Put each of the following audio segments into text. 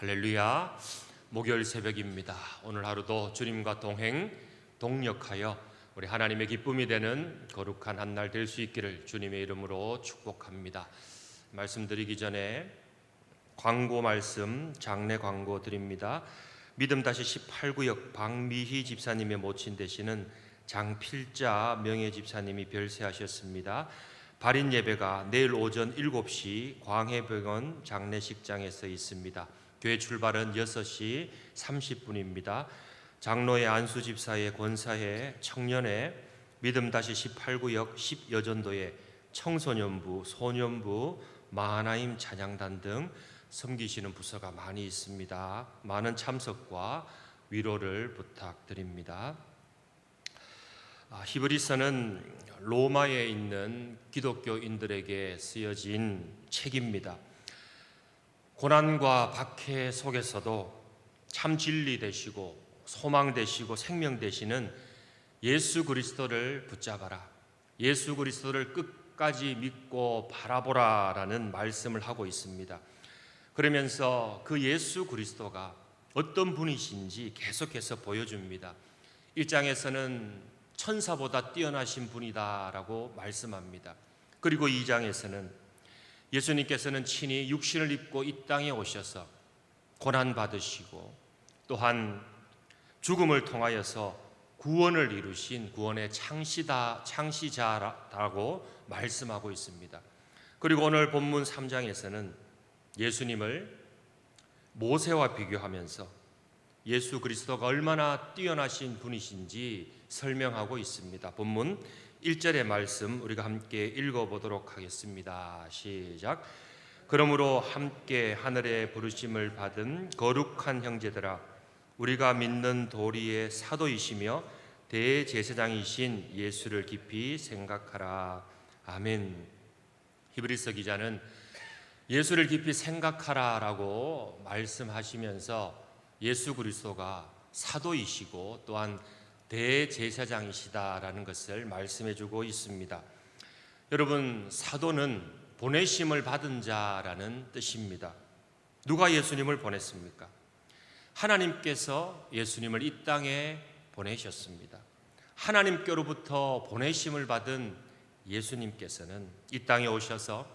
할렐루야. 목요일 새벽입니다. 오늘 하루도 주님과 동력하여 우리 하나님의 기쁨이 되는 거룩한 한 날 될 수 있기를 주님의 이름으로 축복합니다. 말씀드리기 전에 광고 말씀, 장례 광고 드립니다. 믿음 다시 18구역 박미희 집사님의 모친 되시는 장필자 명예 집사님이 별세하셨습니다. 발인 예배가 내일 오전 7시 광해병원 장례식장에서 있습니다. 교회 출발은 6시 30분입니다. 장로회 안수 집사회 권사회 청년회 믿음 다시 18구역 10여전도회 청소년부 소년부 마하나임 찬양단 등 섬기시는 부서가 많이 있습니다. 많은 참석과 위로를 부탁드립니다. 히브리서는 로마에 있는 기독교인들에게 쓰여진 책입니다. 고난과 박해 속에서도 참 진리 되시고 소망 되시고 생명 되시는 예수 그리스도를 붙잡아라, 예수 그리스도를 끝까지 믿고 바라보라라는 말씀을 하고 있습니다. 그러면서 그 예수 그리스도가 어떤 분이신지 계속해서 보여줍니다. 1장에서는 천사보다 뛰어나신 분이다라고 말씀합니다. 그리고 2장에서는 예수님께서는 친히 육신을 입고 이 땅에 오셔서 고난받으시고 또한 죽음을 통하여서 구원을 이루신 구원의 창시자라고 말씀하고 있습니다. 그리고 오늘 본문 3장에서는 예수님을 모세와 비교하면서 예수 그리스도가 얼마나 뛰어나신 분이신지 설명하고 있습니다. 본문 1절의 말씀 우리가 함께 읽어보도록 하겠습니다. 시작. 그러므로 함께 하늘의 부르심을 받은 거룩한 형제들아, 우리가 믿는 도리의 사도이시며 대제사장이신 예수를 깊이 생각하라. 아멘. 히브리서 기자는 예수를 깊이 생각하라라고 말씀하시면서 예수 그리스도가 사도이시고 또한 대제사장이시다라는 것을 말씀해 주고 있습니다. 여러분, 사도는 보내심을 받은 자라는 뜻입니다. 누가 예수님을 보냈습니까? 하나님께서 예수님을 이 땅에 보내셨습니다. 하나님께로부터 보내심을 받은 예수님께서는 이 땅에 오셔서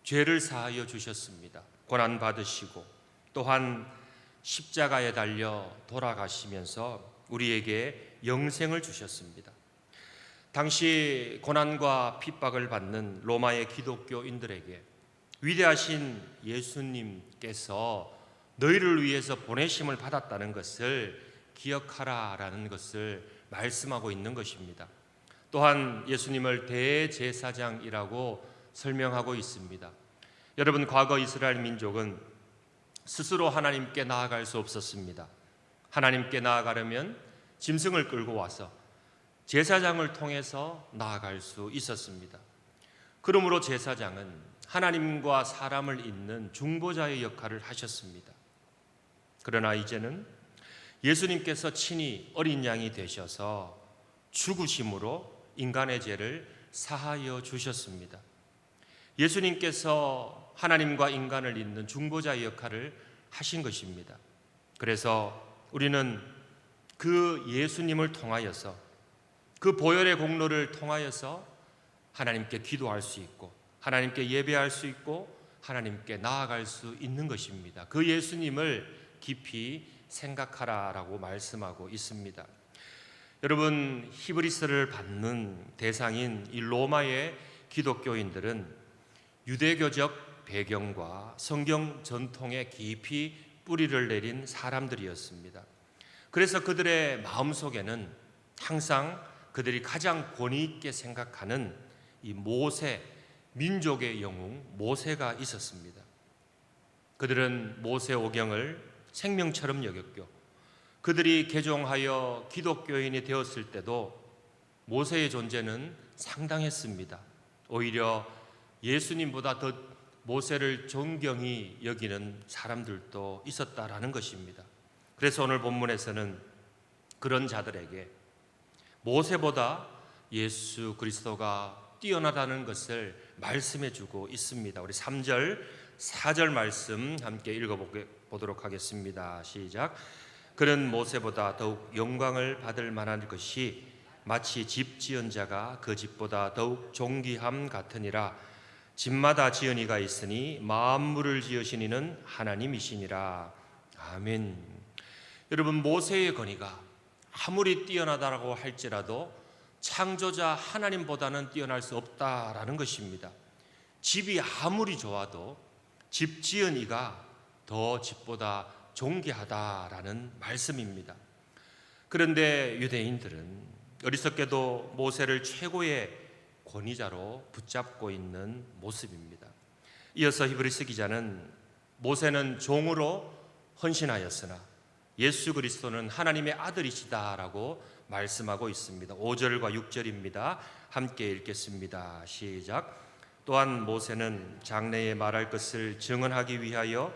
죄를 사하여 주셨습니다. 고난 받으시고 또한 십자가에 달려 돌아가시면서 우리에게 영생을 주셨습니다. 당시 고난과 핍박을 받는 로마의 기독교인들에게 위대하신 예수님께서 너희를 위해서 보내심을 받았다는 것을 기억하라라는 것을 말씀하고 있는 것입니다. 또한 예수님을 대제사장이라고 설명하고 있습니다. 여러분, 과거 이스라엘 민족은 스스로 하나님께 나아갈 수 없었습니다. 하나님께 나아가려면 짐승을 끌고 와서 제사장을 통해서 나아갈 수 있었습니다. 그러므로 제사장은 하나님과 사람을 잇는 중보자의 역할을 하셨습니다. 그러나 이제는 예수님께서 친히 어린 양이 되셔서 죽으심으로 인간의 죄를 사하여 주셨습니다. 예수님께서 하나님과 인간을 잇는 중보자의 역할을 하신 것입니다. 그래서 우리는 그 예수님을 통하여서 그 보혈의 공로를 통하여서 하나님께 기도할 수 있고 하나님께 예배할 수 있고 하나님께 나아갈 수 있는 것입니다. 그 예수님을 깊이 생각하라라고 말씀하고 있습니다. 여러분, 히브리서를 받는 대상인 이 로마의 기독교인들은 유대교적 배경과 성경 전통에 깊이 뿌리를 내린 사람들이었습니다. 그래서 그들의 마음속에는 항상 그들이 가장 권위 있게 생각하는 이 모세, 민족의 영웅 모세가 있었습니다. 그들은 모세오경을 생명처럼 여겼고 그들이 개종하여 기독교인이 되었을 때도 모세의 존재는 상당했습니다. 오히려 예수님보다 더 모세를 존경히 여기는 사람들도 있었다라는 것입니다. 그래서 오늘 본문에서는 그런 자들에게 모세보다 예수 그리스도가 뛰어나다는 것을 말씀해 주고 있습니다. 우리 3절, 4절 말씀 함께 읽어보도록 하겠습니다. 시작. 그는 모세보다 더욱 영광을 받을 만한 것이 마치 집 지은 자가 그 집보다 더욱 존귀함 같으니라. 집마다 지은 이가 있으니 만물을 지으신 이는 하나님이시니라. 아멘. 여러분, 모세의 건의가 아무리 뛰어나다라고 할지라도 창조자 하나님보다는 뛰어날 수 없다라는 것입니다. 집이 아무리 좋아도 집 지은 이가 더 집보다 존귀하다라는 말씀입니다. 그런데 유대인들은 어리석게도 모세를 최고의 권위자로 붙잡고 있는 모습입니다. 이어서 히브리서 기자는 모세는 종으로 헌신하였으나 예수 그리스도는 하나님의 아들이시다라고 말씀하고 있습니다. 5절과 6절입니다. 함께 읽겠습니다. 시작. 또한 모세는 장래에 말할 것을 증언하기 위하여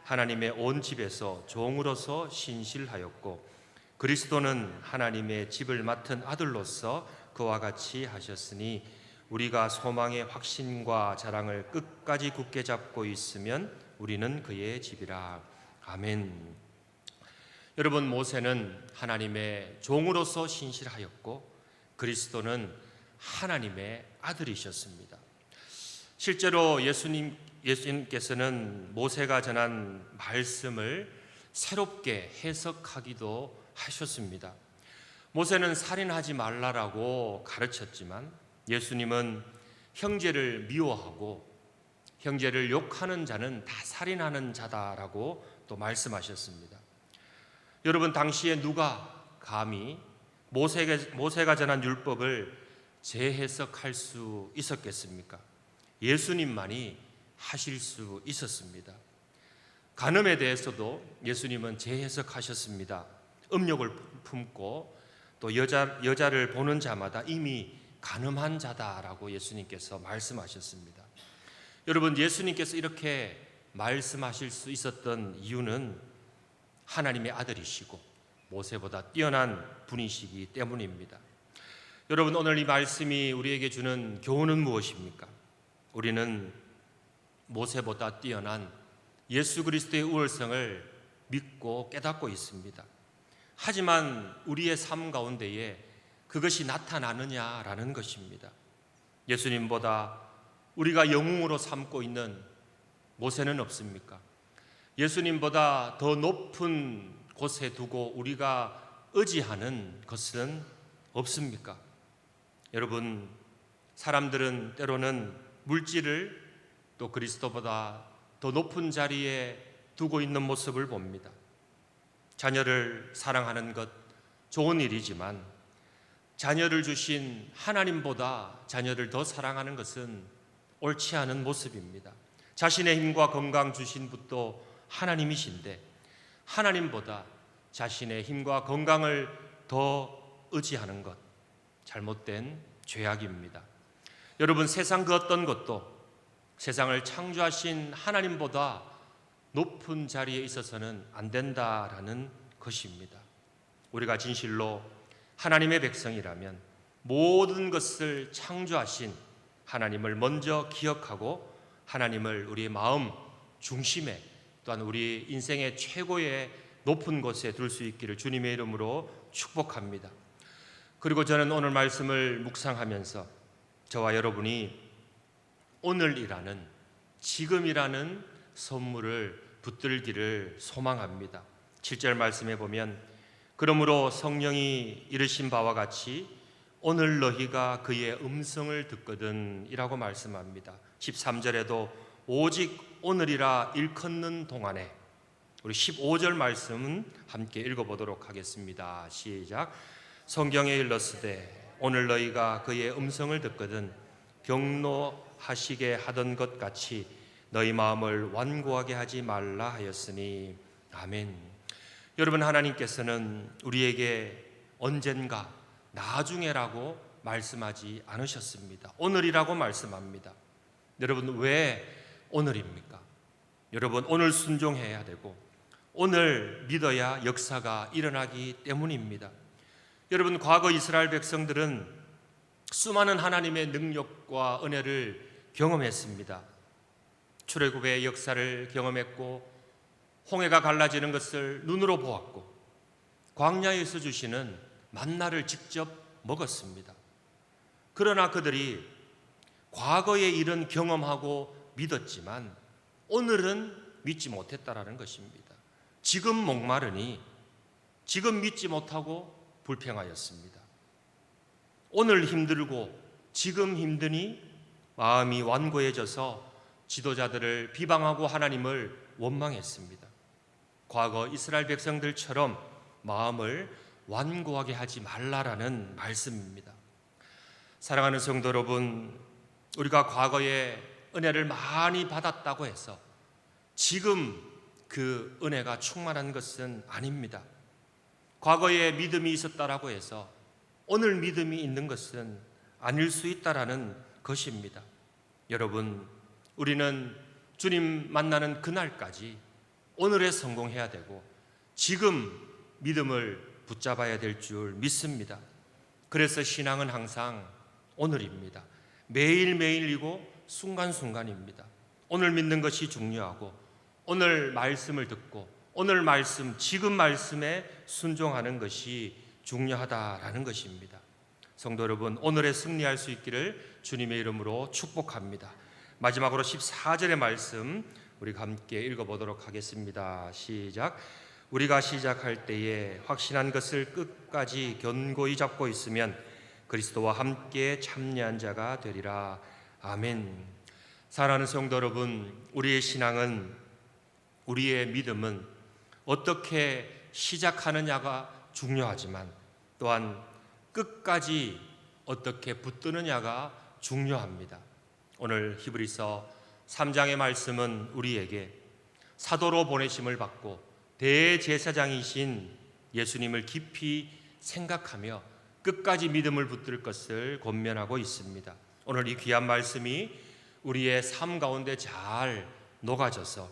하나님의 온 집에서 종으로서 신실하였고 그리스도는 하나님의 집을 맡은 아들로서 그와 같이 하셨으니 우리가 소망의 확신과 자랑을 끝까지 굳게 잡고 있으면 우리는 그의 집이라. 아멘. 여러분, 모세는 하나님의 종으로서 신실하였고 그리스도는 하나님의 아들이셨습니다. 실제로 예수님께서는 모세가 전한 말씀을 새롭게 해석하기도 하셨습니다. 모세는 살인하지 말라라고 가르쳤지만 예수님은 형제를 미워하고 형제를 욕하는 자는 다 살인하는 자다라고 또 말씀하셨습니다. 여러분, 당시에 누가 감히 모세가 전한 율법을 재해석할 수 있었겠습니까? 예수님만이 하실 수 있었습니다. 간음에 대해서도 예수님은 재해석하셨습니다. 음욕을 품고 또 여자를 보는 자마다 이미 간음한 자다라고 예수님께서 말씀하셨습니다. 여러분, 예수님께서 이렇게 말씀하실 수 있었던 이유는 하나님의 아들이시고 모세보다 뛰어난 분이시기 때문입니다. 여러분, 오늘 이 말씀이 우리에게 주는 교훈은 무엇입니까? 우리는 모세보다 뛰어난 예수 그리스도의 우월성을 믿고 깨닫고 있습니다. 하지만 우리의 삶 가운데에 그것이 나타나느냐라는 것입니다. 예수님보다 우리가 영웅으로 삼고 있는 모세는 없습니까? 예수님보다 더 높은 곳에 두고 우리가 의지하는 것은 없습니까? 여러분, 사람들은 때로는 물질을 또 그리스도보다 더 높은 자리에 두고 있는 모습을 봅니다. 자녀를 사랑하는 것 좋은 일이지만 자녀를 주신 하나님보다 자녀를 더 사랑하는 것은 옳지 않은 모습입니다. 자신의 힘과 건강 주신 분도 하나님이신데 하나님보다 자신의 힘과 건강을 더 의지하는 것, 잘못된 죄악입니다. 여러분, 세상 그 어떤 것도 세상을 창조하신 하나님보다 높은 자리에 있어서는 안 된다라는 것입니다. 우리가 진실로 하나님의 백성이라면 모든 것을 창조하신 하나님을 먼저 기억하고 하나님을 우리의 마음 중심에 또한 우리 인생의 최고의 높은 곳에 둘 수 있기를 주님의 이름으로 축복합니다. 그리고 저는 오늘 말씀을 묵상하면서 저와 여러분이 오늘이라는, 지금이라는 선물을 붙들기를 소망합니다. 7절 말씀에 보면 그러므로 성령이 이르신 바와 같이 오늘 너희가 그의 음성을 듣거든 이라고 말씀합니다. 13절에도 오직 오늘이라 일컫는 동안에, 우리 15절 말씀은 함께 읽어보도록 하겠습니다. 시작. 성경에 일렀으되 오늘 너희가 그의 음성을 듣거든 경노하시게 하던 것 같이 너희 마음을 완고하게 하지 말라 하였으니. 아멘. 여러분, 하나님께서는 우리에게 언젠가 나중에라고 말씀하지 않으셨습니다. 오늘이라고 말씀합니다. 여러분, 왜 오늘입니까? 여러분, 오늘 순종해야 되고 오늘 믿어야 역사가 일어나기 때문입니다. 여러분, 과거 이스라엘 백성들은 수많은 하나님의 능력과 은혜를 경험했습니다. 출애굽의 역사를 경험했고 홍해가 갈라지는 것을 눈으로 보았고 광야에서 주시는 만나를 직접 먹었습니다. 그러나 그들이 과거의 일은 경험하고 믿었지만 오늘은 믿지 못했다라는 것입니다. 지금 목마르니 지금 믿지 못하고 불평하였습니다. 오늘 힘들고 지금 힘드니 마음이 완고해져서 지도자들을 비방하고 하나님을 원망했습니다. 과거 이스라엘 백성들처럼 마음을 완고하게 하지 말라라는 말씀입니다. 사랑하는 성도 여러분, 우리가 과거에 은혜를 많이 받았다고 해서 지금 그 은혜가 충만한 것은 아닙니다. 과거에 믿음이 있었다라고 해서 오늘 믿음이 있는 것은 아닐 수 있다라는 것입니다. 여러분, 우리는 주님 만나는 그날까지 오늘에 성공해야 되고 지금 믿음을 붙잡아야 될 줄 믿습니다. 그래서 신앙은 항상 오늘입니다. 매일매일이고 순간순간입니다. 오늘 믿는 것이 중요하고 오늘 말씀을 듣고 오늘 말씀, 지금 말씀에 순종하는 것이 중요하다라는 것입니다. 성도 여러분, 오늘에 승리할 수 있기를 주님의 이름으로 축복합니다. 마지막으로 14절의 말씀 우리가 함께 읽어보도록 하겠습니다. 시작. 우리가 시작할 때에 확신한 것을 끝까지 견고히 잡고 있으면 그리스도와 함께 참여한 자가 되리라. 아멘. 사랑하는 성도 여러분, 우리의 신앙은, 우리의 믿음은 어떻게 시작하느냐가 중요하지만 또한 끝까지 어떻게 붙드느냐가 중요합니다. 오늘 히브리서 3장의 말씀은 우리에게 사도로 보내심을 받고 대제사장이신 예수님을 깊이 생각하며 끝까지 믿음을 붙들 것을 권면하고 있습니다. 오늘 이 귀한 말씀이 우리의 삶 가운데 잘 녹아져서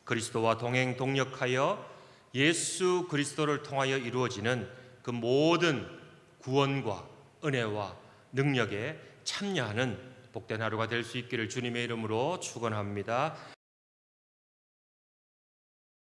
그리스도와 동행 동역하여 예수 그리스도를 통하여 이루어지는 그 모든 구원과 은혜와 능력에 참여하는 복된 하루가 될 수 있기를 주님의 이름으로 축원합니다.